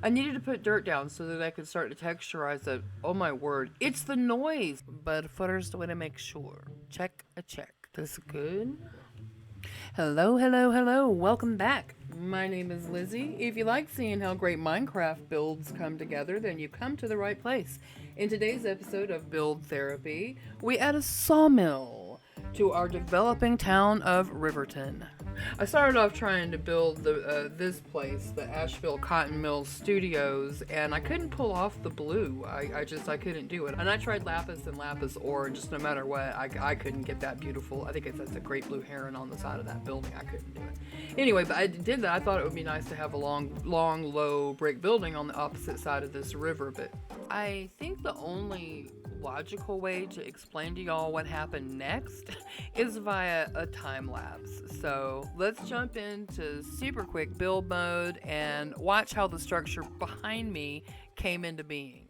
I needed to put dirt down so that I could start to texturize it. Oh my word, it's the noise. But first, I want to make sure. Check a check. This good? Hello, hello, hello. Welcome back. My name is Lizzie. If you like seeing how great Minecraft builds come together, then you come to the right place. In today's episode of Build Therapy, we add a sawmill to our developing town of Riverton. I started off trying to build this place, the Asheville Cotton Mill Studios, and I couldn't pull off the blue. I couldn't do it. And I tried lapis and lapis ore, and just no matter what, I couldn't get that beautiful. I think it's a great blue heron on the side of that building. I couldn't do it. Anyway, but I did that. I thought it would be nice to have a long, low brick building on the opposite side of this river, but I think the only logical way to explain to y'all what happened next is via a time lapse. So let's jump into super quick build mode and watch how the structure behind me came into being.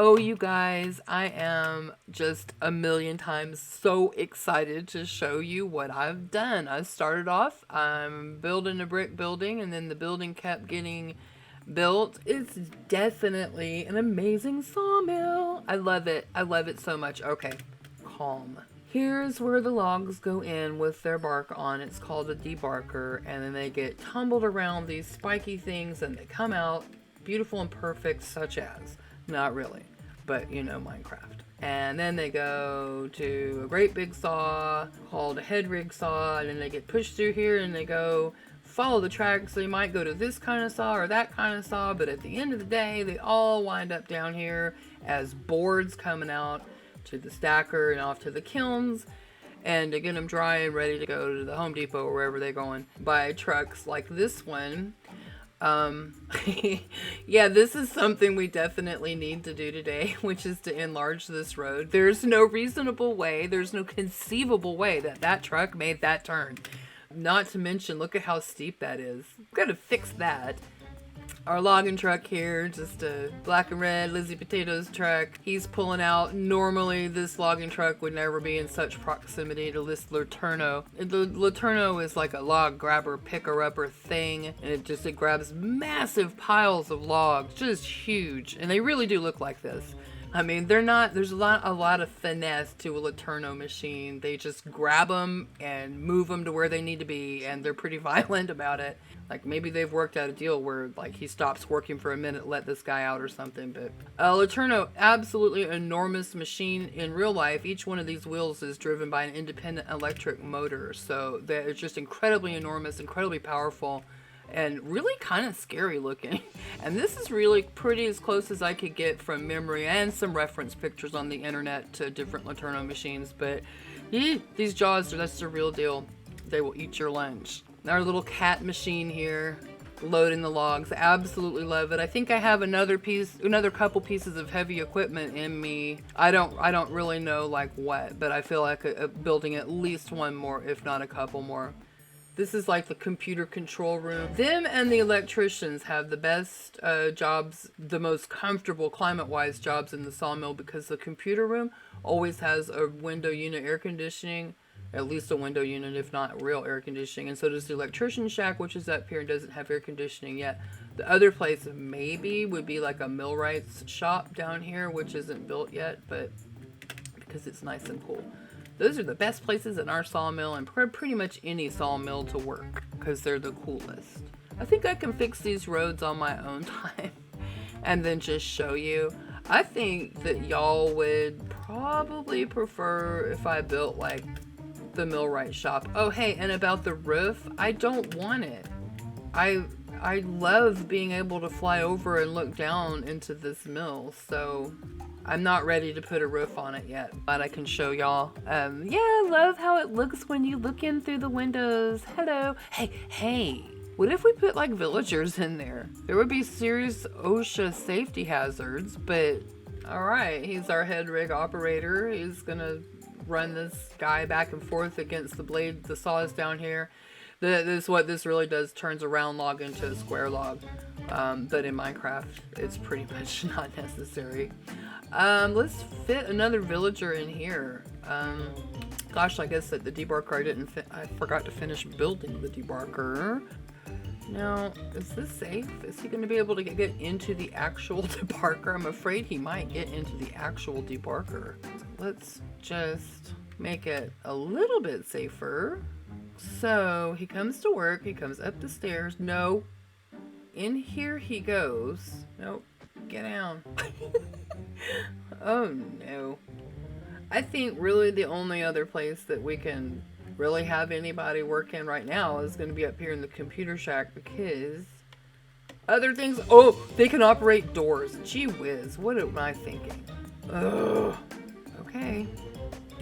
Oh, you guys, I am just a million times so excited to show you what I've done. I started off, I'm building a brick building, and then the building kept getting built. It's definitely an amazing sawmill. I love it. I love it so much. Okay, calm. Here's where the logs go in with their bark on. It's called a debarker, and then they get tumbled around these spiky things, and they come out beautiful and perfect, such as... Not really, but you know Minecraft. And then they go to a great big saw called a head rig saw, and then they get pushed through here and they go follow the tracks. They might go to this kind of saw or that kind of saw, but at the end of the day, they all wind up down here as boards coming out to the stacker and off to the kilns, and to get them dry and ready to go to the Home Depot or wherever they're going by trucks like this one. Yeah, this is something we definitely need to do today, which is to enlarge this road. There's no reasonable way, there's no conceivable way that that truck made that turn. Not to mention, look at how steep that is. We've got to fix that. our logging truck here, just a black and red Lizzie Potatoes truck. He's pulling out. Normally this logging truck would never be in such proximity to this Laterno. The Laterno is like a log grabber, picker upper thing, and it grabs massive piles of logs, just huge. And they really do look like this. I mean, there's a lot of finesse to a Laterno machine. They just grab them and move them to where they need to be, and they're pretty violent about it. Like, maybe they've worked out a deal where, like, he stops working for a minute, let this guy out or something. But Laterno, absolutely enormous machine. In real life, each one of these wheels is driven by an independent electric motor. So they're just incredibly enormous, incredibly powerful, and really kind of scary looking. And this is really pretty as close as I could get from memory and some reference pictures on the internet to different Laterno machines. But these jaws, that's the real deal. They will eat your lunch. Our little cat machine here, loading the logs. Absolutely love it. I think I have another couple pieces of heavy equipment in me. I don't really know like what, but I feel like building at least one more, if not a couple more. This is like the computer control room. Them and the electricians have the best jobs, the most comfortable climate-wise jobs in the sawmill, because the computer room always has a window unit air conditioning, at least a window unit, if not real air conditioning. And so does the electrician shack, which is up here and doesn't have air conditioning yet. The other place maybe would be like a millwright's shop down here, which isn't built yet, but because it's nice and cool. Those are the best places in our sawmill, and pretty much any sawmill to work, because they're the coolest. I think I can fix these roads on my own time and then just show you. I think that y'all would probably prefer if I built like the millwright shop. Oh hey, and about the roof, I don't want it. I love being able to fly over and look down into this mill, so I'm not ready to put a roof on it yet, but I can show y'all. Yeah, I love how it looks when you look in through the windows. Hello. Hey, what if we put like villagers in there? There would be serious OSHA safety hazards, but all right, he's our head rig operator. He's gonna run this guy back and forth against the blade. The saw is down here. This what this really does, turns a round log into a square log. But in Minecraft, it's pretty much not necessary. Let's fit another villager in here. Gosh, I guess that the debarker I forgot to finish building the debarker. Now, is this safe? Is he going to be able to get into the actual debarker? I'm afraid he might get into the actual debarker. So let's just make it a little bit safer. So he comes to work, he comes up the stairs. No, in here he goes. Nope, get down. Oh no. I think really the only other place that we can really have anybody work in right now is going to be up here in the computer shack, because other things, oh, they can operate doors. Gee whiz, what am I thinking? Ugh. Okay.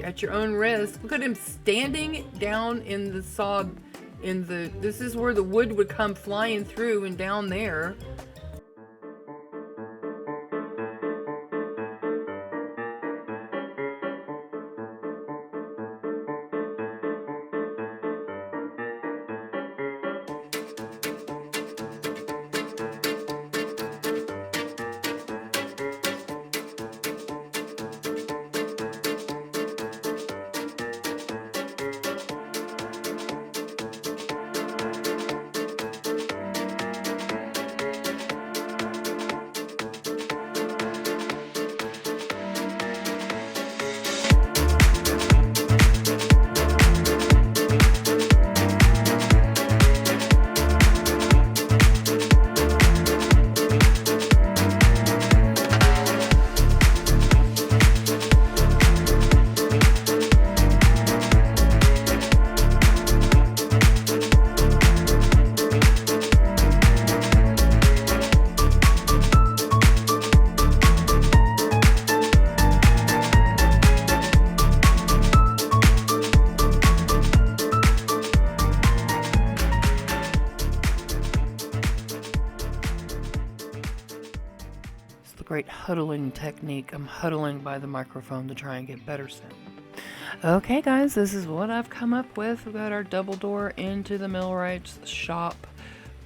At your own risk. Look at him standing down in the saw, this is where the wood would come flying through, and down there. Great huddling technique. I'm huddling by the microphone to try and get better sound. Okay guys, this is what I've come up with. We've got our double door into the millwright's shop.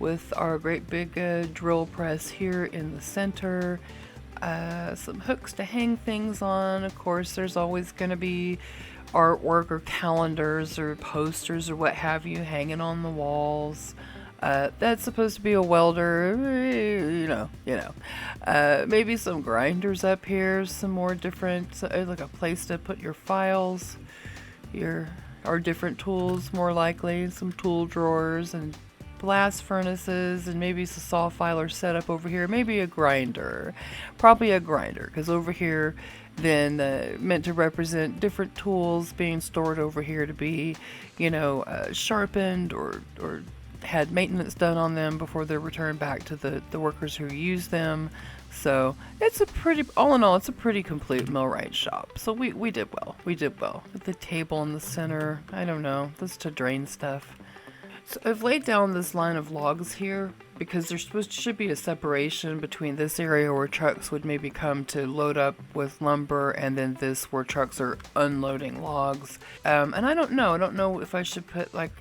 with our great big drill press here in the center. Some hooks to hang things on. Of course, there's always going to be artwork or calendars or posters or what have you hanging on the walls. That's supposed to be a welder, maybe some grinders up here, some more different, like a place to put your files, our different tools, more likely, some tool drawers and blast furnaces, and maybe some saw filer setup over here, maybe a grinder, probably a grinder, because over here then meant to represent different tools being stored over here to be, sharpened or had maintenance done on them before they're returned back to the workers who use them. So it's all in all, it's a pretty complete millwright shop. So we did well. With the table in the center, I don't know, this is to drain stuff. So I've laid down this line of logs here because there should be a separation between this area where trucks would maybe come to load up with lumber, and then this where trucks are unloading logs. And I don't know if I should put like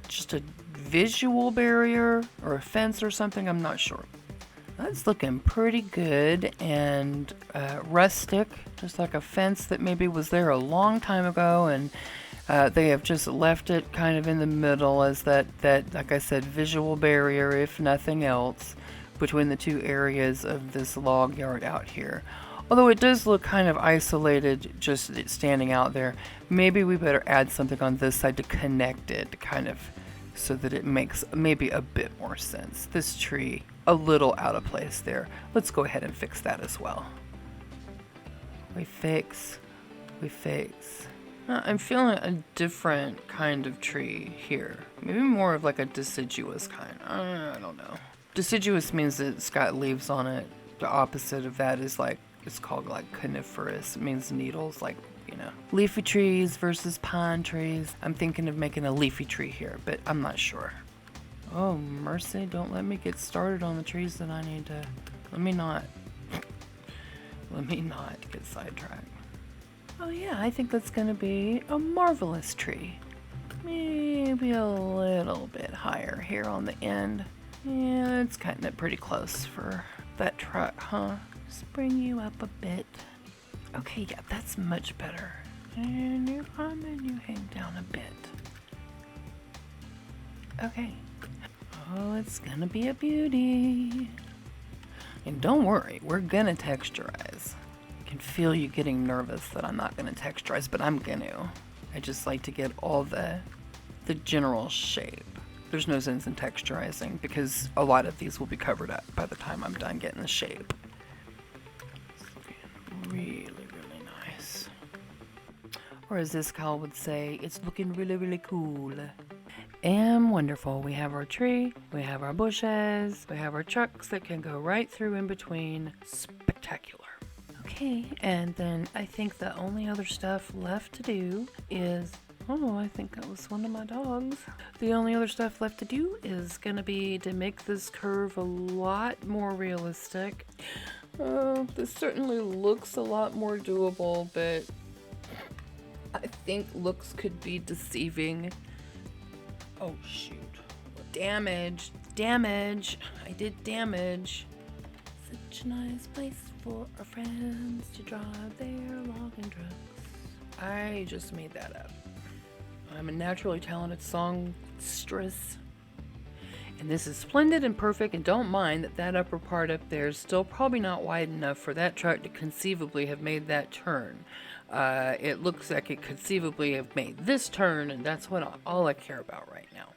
just a visual barrier or a fence or something. I'm not sure. That's looking pretty good and rustic, just like a fence that maybe was there a long time ago, and they have just left it kind of in the middle as that, like I said, visual barrier, if nothing else, between the two areas of this log yard out here. Although it does look kind of isolated, just standing out there. Maybe we better add something on this side to connect it, kind of, so that it makes maybe a bit more sense. This tree, a little out of place there. Let's go ahead and fix that as well. We fix. I'm feeling a different kind of tree here. Maybe more of like a deciduous kind. I don't know. Deciduous means that it's got leaves on it. The opposite of that is like, it's called like coniferous. It means needles, like, leafy trees versus pine trees. I'm thinking of making a leafy tree here, but I'm not sure. Oh, mercy, don't let me get started on the trees that I need to... Let me not get sidetracked. Oh yeah, I think that's gonna be a marvelous tree. Maybe a little bit higher here on the end. Yeah, it's cutting it pretty close for that truck, huh? Just bring you up a bit. Okay, yeah, that's much better. And you come and you hang down a bit. Okay. Oh, it's gonna be a beauty. And don't worry, we're gonna texturize. I can feel you getting nervous that I'm not gonna texturize, but I'm gonna. I just like to get all the general shape. There's no sense in texturizing because a lot of these will be covered up by the time I'm done getting the shape. It's looking really, really nice. Or as this Kyle would say, it's looking really, really cool. And wonderful. We have our tree, we have our bushes, we have our trucks that can go right through in between. Spectacular. Okay, and then I think the only other stuff left to do is... Oh, I think that was one of my dogs. The only other stuff left to do is gonna be to make this curve a lot more realistic. This certainly looks a lot more doable, but I think looks could be deceiving. Oh shoot. Damage. I did damage. Such a nice place for our friends to drive their logging trucks. I just made that up. I'm a naturally talented songstress. And this is splendid and perfect, and don't mind that upper part up there is still probably not wide enough for that truck to conceivably have made that turn. It looks like it conceivably have made this turn, and that's what all I care about right now.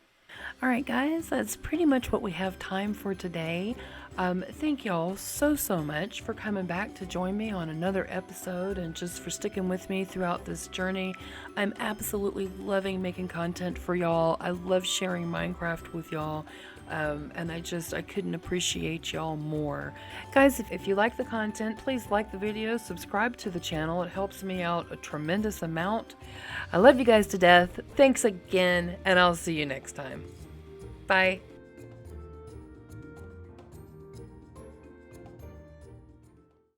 Alright guys, that's pretty much what we have time for today. Thank y'all so much for coming back to join me on another episode and just for sticking with me throughout this journey. I'm absolutely loving making content for y'all. I love sharing Minecraft with y'all. And I couldn't appreciate y'all more. Guys, if you like the content, please like the video, subscribe to the channel. It helps me out a tremendous amount. I love you guys to death. Thanks again, and I'll see you next time. Bye.